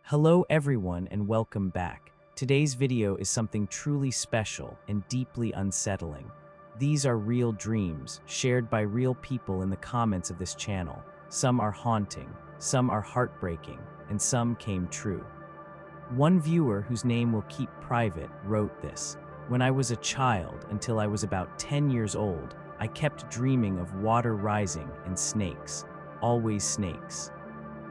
Hello everyone and welcome back. Today's video is something truly special and deeply unsettling. These are real dreams shared by real people in the comments of this channel. Some are haunting, some are heartbreaking, and some came true. One viewer, whose name we'll keep private, wrote this: "When I was a child, until I was about 10 years old, I kept dreaming of water rising and snakes. Always snakes.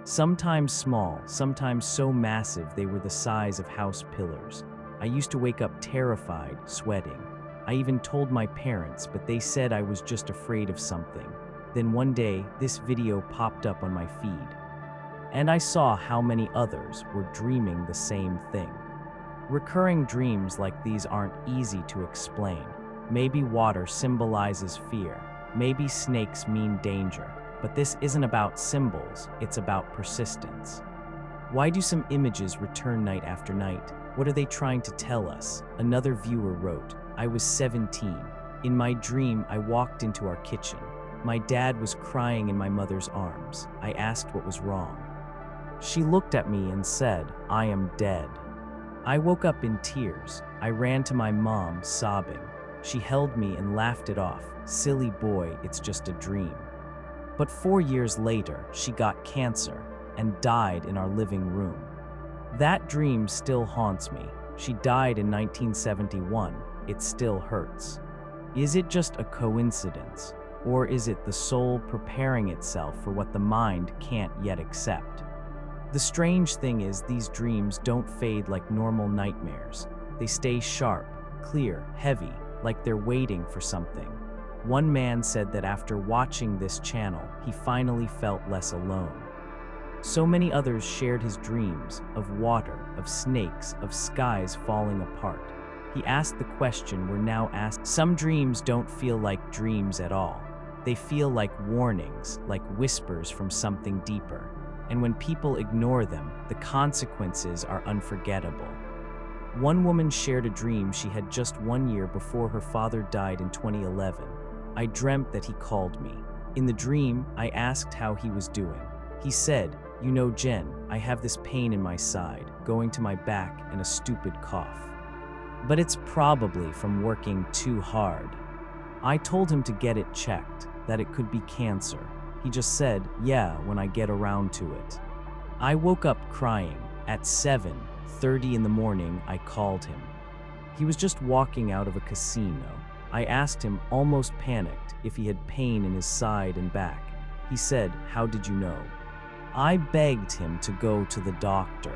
Sometimes small, sometimes so massive they were the size of house pillars. I used to wake up terrified, sweating. I even told my parents, but they said I was just afraid of something. Then one day, this video popped up on my feed, and I saw how many others were dreaming the same thing. Recurring dreams like these aren't easy to explain. Maybe water symbolizes fear. Maybe snakes mean danger. But this isn't about symbols, it's about persistence. Why do some images return night after night? What are they trying to tell us?" Another viewer wrote, "I was 17. In my dream, I walked into our kitchen. My dad was crying in my mother's arms. I asked what was wrong. She looked at me and said, 'I am dead.' I woke up in tears. I ran to my mom, sobbing. She held me and laughed it off. 'Silly boy, it's just a dream.' But 4 years later, she got cancer and died in our living room. That dream still haunts me. She died in 1971. It still hurts. Is it just a coincidence? Or is it the soul preparing itself for what the mind can't yet accept?" The strange thing is, these dreams don't fade like normal nightmares. They stay sharp, clear, heavy, like they're waiting for something. One man said that after watching this channel, he finally felt less alone. So many others shared his dreams of water, of snakes, of skies falling apart. He asked the question we're now asked. Some dreams don't feel like dreams at all. They feel like warnings, like whispers from something deeper. And when people ignore them, the consequences are unforgettable. One woman shared a dream she had just 1 year before her father died in 2011. "I dreamt that he called me. In the dream, I asked how he was doing. He said, 'You know, Jen, I have this pain in my side, going to my back, and a stupid cough. But it's probably from working too hard.' I told him to get it checked, that it could be cancer. He just said, 'Yeah, when I get around to it.' I woke up crying. At 7:30 in the morning, I called him. He was just walking out of a casino. I asked him, almost panicked, if he had pain in his side and back. He said, 'How did you know?' I begged him to go to the doctor.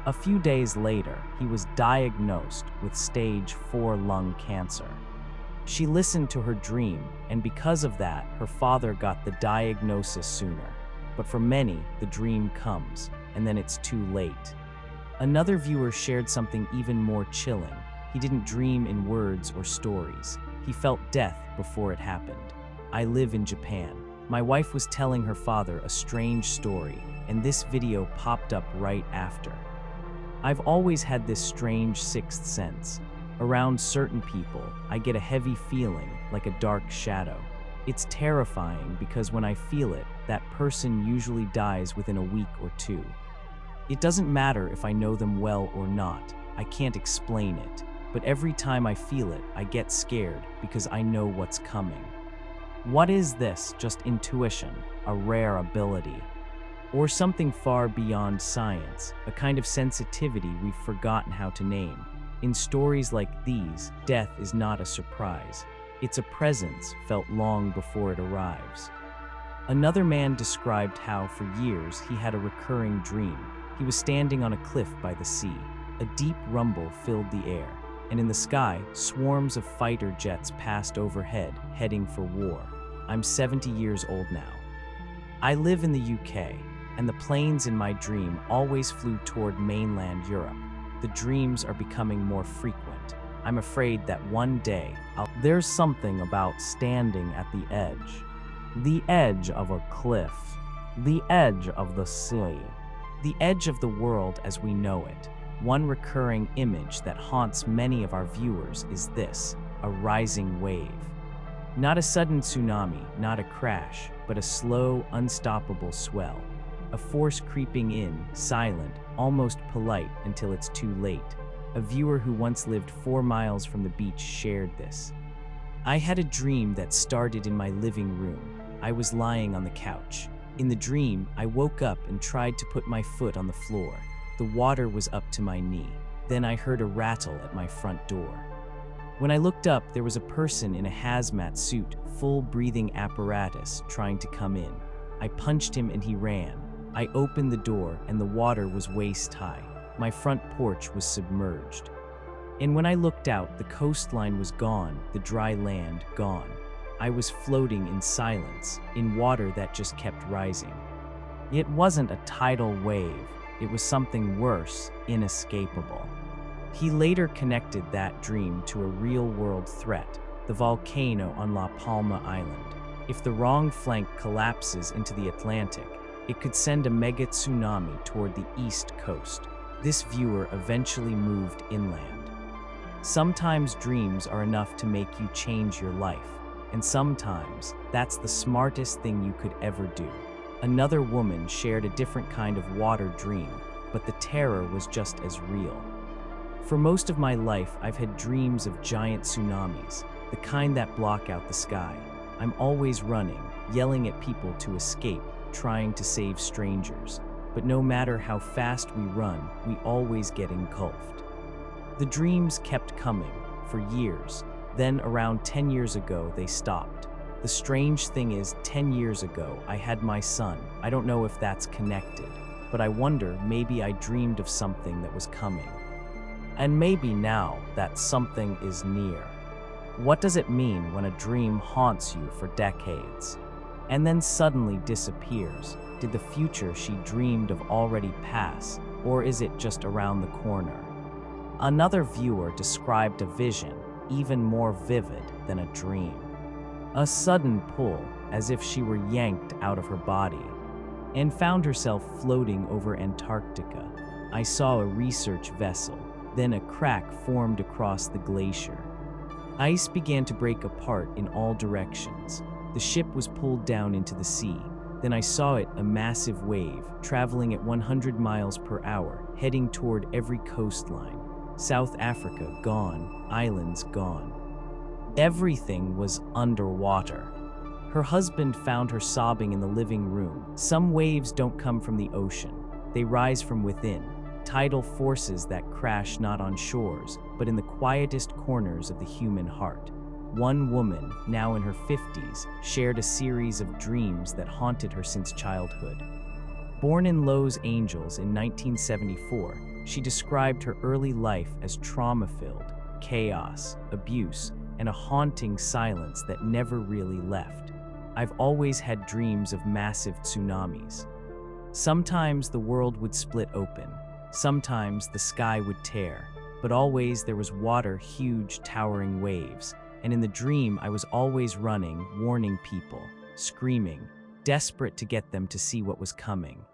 A few days later, he was diagnosed with stage 4 lung cancer. She listened to her dream, and because of that, her father got the diagnosis sooner. But for many, the dream comes, and then it's too late." Another viewer shared something even more chilling. He didn't dream in words or stories. He felt death before it happened. "I live in Japan. My wife was telling her father a strange story, and this video popped up right after. I've always had this strange sixth sense. Around certain people, I get a heavy feeling, like a dark shadow. It's terrifying because when I feel it, that person usually dies within a week or two. It doesn't matter if I know them well or not. I can't explain it. But every time I feel it, I get scared because I know what's coming. What is this? Just intuition, a rare ability? Or something far beyond science, a kind of sensitivity we've forgotten how to name? In stories like these, death is not a surprise. It's a presence felt long before it arrives." Another man described how, for years, he had a recurring dream. He was standing on a cliff by the sea. A deep rumble filled the air, and in the sky, swarms of fighter jets passed overhead, heading for war. "I'm 70 years old now. I live in the UK, and the planes in my dream always flew toward mainland Europe. The dreams are becoming more frequent. I'm afraid that one day There's something about standing at the edge of a cliff, the edge of the sea, the edge of the world as we know it. One recurring image that haunts many of our viewers is this: a rising wave. Not a sudden tsunami, not a crash, but a slow, unstoppable swell. a force creeping in, silent, almost polite until it's too late. A viewer who once lived 4 miles from the beach shared this. I had a dream that started in my living room. I was lying on the couch. In the dream, I woke up and tried to put my foot on the floor. The water was up to my knee. Then I heard a rattle at my front door. When I looked up, there was a person in a hazmat suit, full breathing apparatus, trying to come in. I punched him and he ran. I opened the door and the water was waist high. My front porch was submerged. And when I looked out, the coastline was gone, the dry land gone. I was floating in silence, in water that just kept rising. It wasn't a tidal wave, it was something worse, inescapable. He later connected that dream to a real-world threat, the volcano on La Palma Island. If the wrong flank collapses into the Atlantic, it could send a mega tsunami toward the east coast. This viewer eventually moved inland. Sometimes dreams are enough to make you change your life, and sometimes that's the smartest thing you could ever do. Another woman shared a different kind of water dream, but the terror was just as real. For most of my life, I've had dreams of giant tsunamis, the kind that block out the sky. I'm always running, yelling at people to escape, trying to save strangers. But no matter how fast we run, we always get engulfed. The dreams kept coming for years. Then around 10 years ago, they stopped. The strange thing is, 10 years ago, I had my son. I don't know if that's connected, but I wonder maybe I dreamed of something that was coming. And maybe now that something is near. What does it mean when a dream haunts you for decades and then suddenly disappears? Did the future she dreamed of already pass, or is it just around the corner? Another viewer described a vision even more vivid than a dream. A sudden pull, as if she were yanked out of her body, and found herself floating over Antarctica. I saw a research vessel, then a crack formed across the glacier. Ice began to break apart in all directions. The ship was pulled down into the sea. Then I saw it, a massive wave, traveling at 100 miles per hour, heading toward every coastline. South Africa gone, islands gone. Everything was underwater. Her husband found her sobbing in the living room. Some waves don't come from the ocean. They rise from within. Tidal forces that crash not on shores, but in the quietest corners of the human heart. One woman, now in her 50s, shared a series of dreams that haunted her since childhood. Born in Los Angeles in 1974, she described her early life as trauma-filled, chaos, abuse, and a haunting silence that never really left. I've always had dreams of massive tsunamis. Sometimes the world would split open. Sometimes the sky would tear, but always there was water, huge, towering waves. And in the dream, I was always running, warning people, screaming, desperate to get them to see what was coming.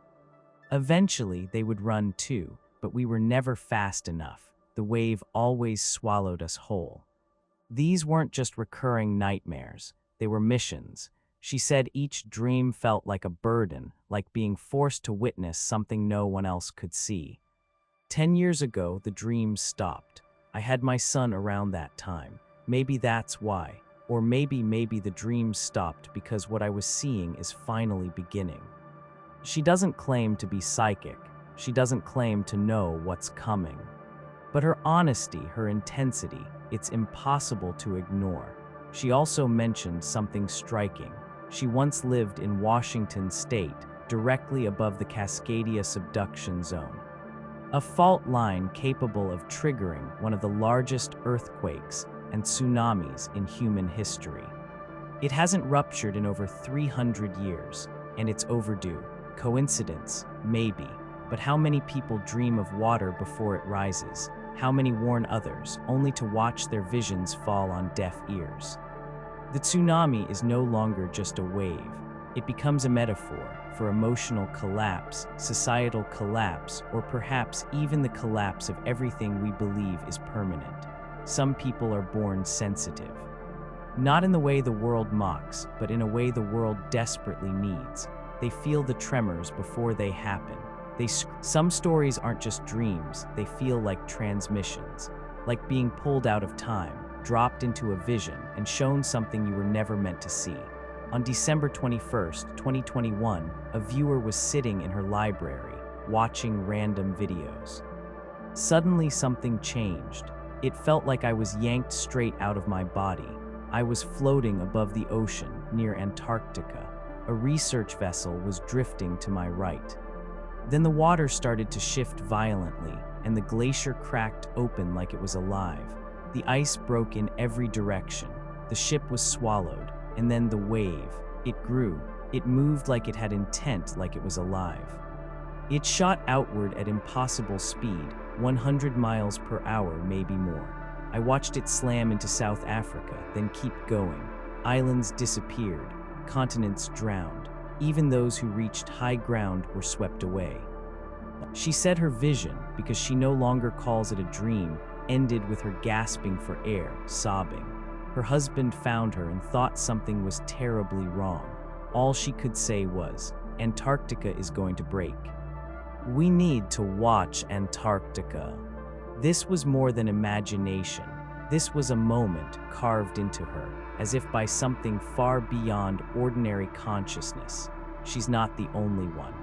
Eventually, they would run too, but we were never fast enough. The wave always swallowed us whole. These weren't just recurring nightmares. They were missions. She said each dream felt like a burden, like being forced to witness something no one else could see. 10 years ago, the dreams stopped. I had my son around that time. Maybe that's why. Or maybe the dreams stopped because what I was seeing is finally beginning. She doesn't claim to be psychic. She doesn't claim to know what's coming. But her honesty, her intensity, it's impossible to ignore. She also mentioned something striking. She once lived in Washington State, directly above the Cascadia subduction zone, a fault line capable of triggering one of the largest earthquakes and tsunamis in human history. It hasn't ruptured in over 300 years, and it's overdue. Coincidence? Maybe. But how many people dream of water before it rises? How many warn others, only to watch their visions fall on deaf ears? The tsunami is no longer just a wave. It becomes a metaphor for emotional collapse, societal collapse, or perhaps even the collapse of everything we believe is permanent. Some people are born sensitive. Not in the way the world mocks, but in a way the world desperately needs. They feel the tremors before they happen. Some stories aren't just dreams, they feel like transmissions, like being pulled out of time, dropped into a vision, and shown something you were never meant to see. On December 21st, 2021, a viewer was sitting in her library, watching random videos. Suddenly something changed. It felt like I was yanked straight out of my body. I was floating above the ocean, near Antarctica. A research vessel was drifting to my right. Then the water started to shift violently, and the glacier cracked open like it was alive. The ice broke in every direction. The ship was swallowed, and then the wave. It grew. It moved like it had intent, like it was alive. It shot outward at impossible speed, 100 miles per hour, maybe more. I watched it slam into South Africa, then keep going. Islands disappeared. Continents drowned. Even those who reached high ground were swept away. She said her vision, because she no longer calls it a dream, ended with her gasping for air, sobbing. Her husband found her and thought something was terribly wrong. All she could say was, "Antarctica is going to break. We need to watch Antarctica." This was more than imagination. This was a moment carved into her, as if by something far beyond ordinary consciousness. She's not the only one.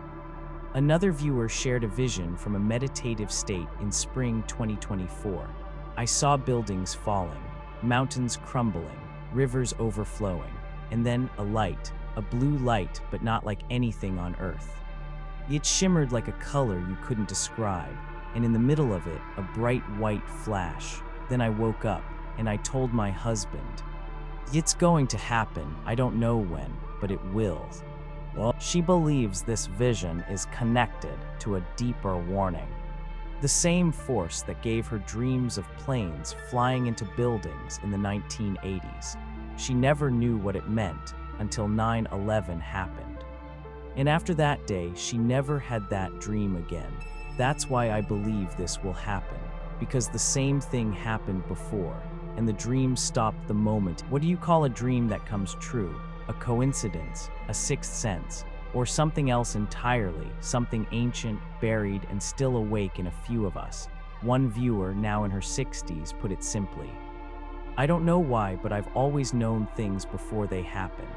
Another viewer shared a vision from a meditative state in spring 2024. I saw buildings falling, mountains crumbling, rivers overflowing, and then a light, a blue light, but not like anything on Earth. It shimmered like a color you couldn't describe, and in the middle of it, a bright white flash. Then I woke up, and I told my husband, "It's going to happen, I don't know when, but it will." Well, she believes this vision is connected to a deeper warning. The same force that gave her dreams of planes flying into buildings in the 1980s. She never knew what it meant until 9/11 happened. And after that day, she never had that dream again. That's why I believe this will happen, because the same thing happened before, and the dream stopped the moment. What do you call a dream that comes true? A coincidence, a sixth sense, or something else entirely, something ancient, buried, and still awake in a few of us? One viewer, now in her 60s, put it simply, "I don't know why, but I've always known things before they happen.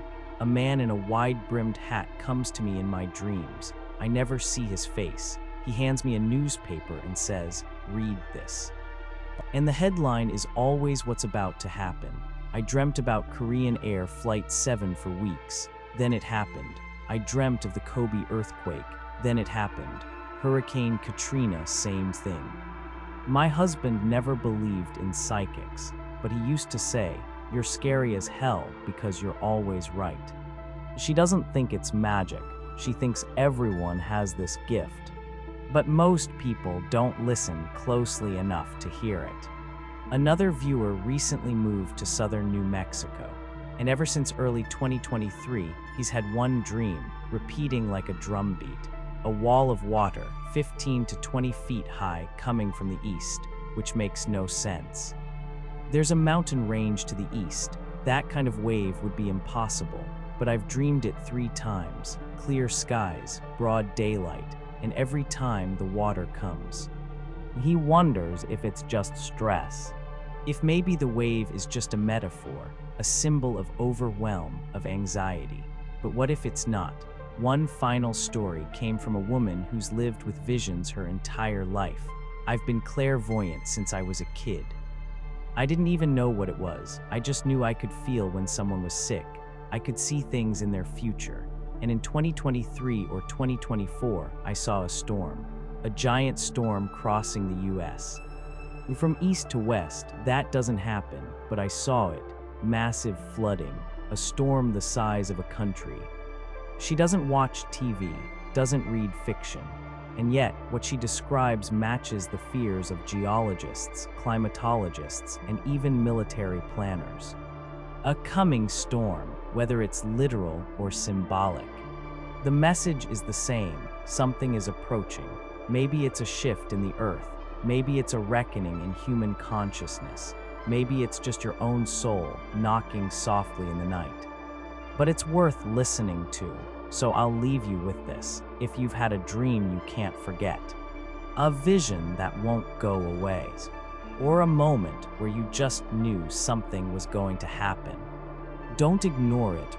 A man in a wide-brimmed hat comes to me in my dreams. I never see his face. He hands me a newspaper and says, 'Read this.' And the headline is always what's about to happen. I dreamt about Korean Air Flight 7 for weeks. Then it happened. I dreamt of the Kobe earthquake. Then it happened. Hurricane Katrina, same thing." My husband never believed in psychics, but he used to say, "You're scary as hell because you're always right." She doesn't think it's magic. She thinks everyone has this gift. But most people don't listen closely enough to hear it. Another viewer recently moved to southern New Mexico, and ever since early 2023, he's had one dream, repeating like a drumbeat. A wall of water, 15 to 20 feet high, coming from the east, which makes no sense. There's a mountain range to the east. That kind of wave would be impossible, but I've dreamed it 3 times. Clear skies, broad daylight, and every time the water comes. He wonders if it's just stress. If maybe the wave is just a metaphor, a symbol of overwhelm, of anxiety. But what if it's not? One final story came from a woman who's lived with visions her entire life. "I've been clairvoyant since I was a kid. I didn't even know what it was. I just knew I could feel when someone was sick. I could see things in their future. And in 2023 or 2024, I saw a storm. A giant storm crossing the US. From east to west, that doesn't happen, but I saw it. Massive flooding, a storm the size of a country." She doesn't watch TV, doesn't read fiction, and yet what she describes matches the fears of geologists, climatologists, and even military planners. A coming storm, whether it's literal or symbolic. The message is the same. Something is approaching. Maybe it's a shift in the earth. Maybe it's a reckoning in human consciousness. Maybe it's just your own soul knocking softly in the night. But it's worth listening to. So I'll leave you with this. If you've had a dream you can't forget, a vision that won't go away, or a moment where you just knew something was going to happen, don't ignore it.